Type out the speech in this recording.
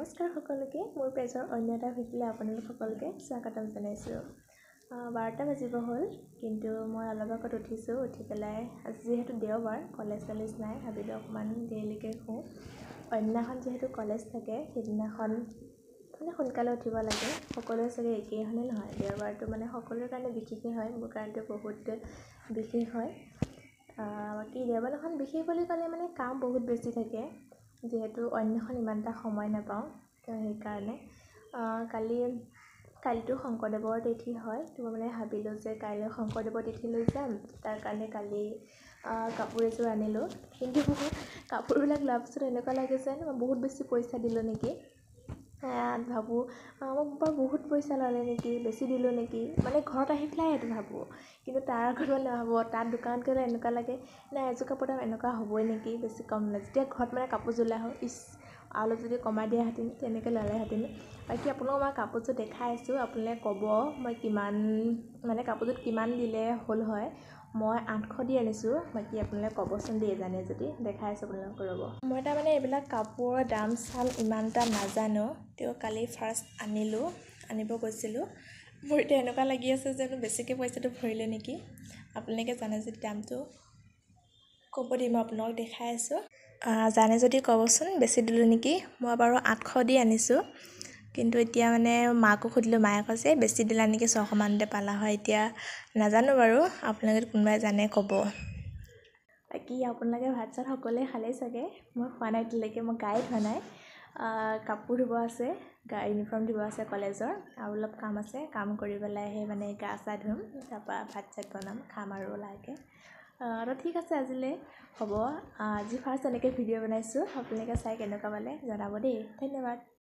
নমস্কাৰ সকলোকে মোৰ পেজৰ অন্য এটা ভিডিঅ'লৈ আপোনালোক সকলোকে স্বাগতম জনাইছোঁ। 12টা বাজিব হ'ল, কিন্তু মই অলপ আগত উঠিছোঁ। উঠি পেলাই আজি যিহেতু দেওবাৰ, কলেজ নাই, ভাবিলোঁ অকণমান দেৰিলৈকে শুওঁ। অন্যদিনাখন যিহেতু কলেজ থাকে, সেইদিনাখন সোনকালে উঠিব লাগে। সকলোৱে চাগে একেই হয়নে নহয়? দেওবাৰটো সকলোৰে কাৰণে বিশেষেই হয়, মোৰ কাৰণেতো বহুত বিশেষ হয়। বাকী দেওবাৰখন বিশেষ বুলি ক'লে কাম বহুত বেছি থাকে, যিহেতু অন্যখন ইমান এটা সময় নাপাওঁ, তো সেইকাৰণে কালিতো শংকৰদেৱৰ তিথি হয়। তো মই ভাবিলোঁ যে কাইলৈ শংকৰদেৱৰ তিথিলৈ যাম, তাৰ কাৰণে কালি কাপোৰ এযোৰ আনিলোঁ। কিন্তু মোৰ কাপোৰবিলাক লোৱাৰ পিছত এনেকুৱা লাগে যেন মই বহুত বেছি পইচা দিলোঁ নেকি। ভাবোঁ মোক বাৰু বহুত পইচা ল'লে নেকি, বেছি দিলোঁ নেকি, ঘৰত আহি পেলাই সেইটো ভাবোঁ। কিন্তু তাৰ আগত নাভাবোঁ, তাত দোকানত গ'লে এনেকুৱা লাগে নাই এযোৰ কাপোৰ দাম এনেকুৱা হ'বই নেকি, বেছি কম ল'লে। যেতিয়া ঘৰত কাপোৰযোৰ লৈ আহোঁ, অলপ যদি কমাই দিয়াহেঁতেন তেনেকৈ ল'লেহেঁতেন। বাকী আপোনালোকক মই কাপোৰযোৰ দেখাই আছোঁ, আপোনালোকে ক'ব মই কিমান কাপোৰযোৰত কিমান দিলে হ'ল হয়। মই 800 দি আনিছোঁ, বাকী আপোনালোকে ক'বচোন দেই জানে যদি। দেখাই আছোঁ আপোনালোকক, ৰ'ব। মই এইবিলাক কাপোৰৰ দাম চাম ইমান এটা নাজানো, তেওঁ কালি ফাৰ্ষ্ট আনিব গৈছিলোঁ। মোৰ এতিয়া এনেকুৱা লাগি আছে যে বেছিকৈ পইচাটো ভৰিলে নেকি। আপোনালোকে জানে যদি দামটো ক'ব দেই, মই আপোনালোকক দেখাই আছোঁ। জানে যদি ক'বচোন বেছি দিলোঁ নেকি। মই বাৰু 800 দি আনিছোঁ, কিন্তু এতিয়া মাকো সুধিলোঁ, মায়ে কৈছে বেছি দিলা নেকি, 600 মানতে পালা হয়। এতিয়া নাজানো বাৰু, আপোনালোকে কোনোবাই জানে ক'ব। বাকী আপোনালোকে ভাত চাত সকলোৱে খালেই চাগে। মই খোৱা নাই এতিয়ালৈকে, মই গায়ে ধোৱা নাই। কাপোৰ ধুব আছে, ইউনিফৰ্ম ধুব আছে কলেজৰ, আৰু অলপ কাম আছে। কাম কৰি পেলাই গা চা ধুম, তাৰপৰা ভাত চাত বনাম, খাম আৰু লাহেকৈ। তো ঠিক আছে আজিলৈ হ'ব। আজি ফাৰ্ষ্ট এনেকৈ ভিডিঅ' বনাইছোঁ, আপোনালোকে চাই কেনেকুৱা পালে জনাব দেই। ধন্যবাদ।